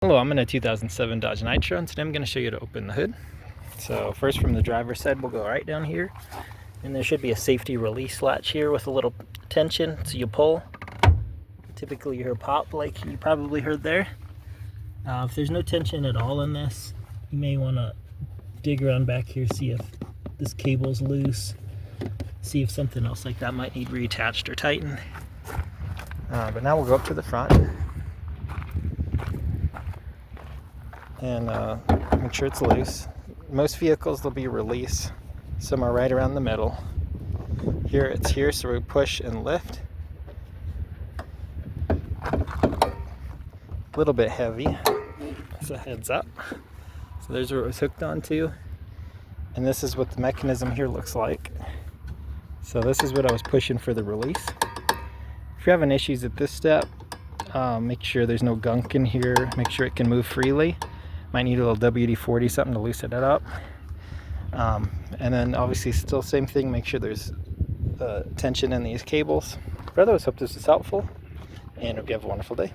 Hello, I'm in a 2007 Dodge Nitro, and today I'm going to show you to open the hood. So first, from the driver's side, we'll go right down here, and there should be a safety release latch here with a little tension, so you pull. Typically you hear pop like you probably heard there. If there's no tension at all in this, you may want to dig around back here, see if this cable's loose, see if something else like that might need reattached or tightened. But now we'll go up to the front and make sure it's loose. Most vehicles there'll be a release. Some are right around the middle. Here it's here, so we push and lift. A little bit heavy, so heads up. So there's where it was hooked onto, and this is what the mechanism here looks like. So this is what I was pushing for the release. If you're having issues at this step, make sure there's no gunk in here. Make sure it can move freely. Might need a little WD-40, something to loosen it up. And then obviously still same thing, make sure there's tension in these cables. But otherwise, hope this is helpful, and hope you have a wonderful day.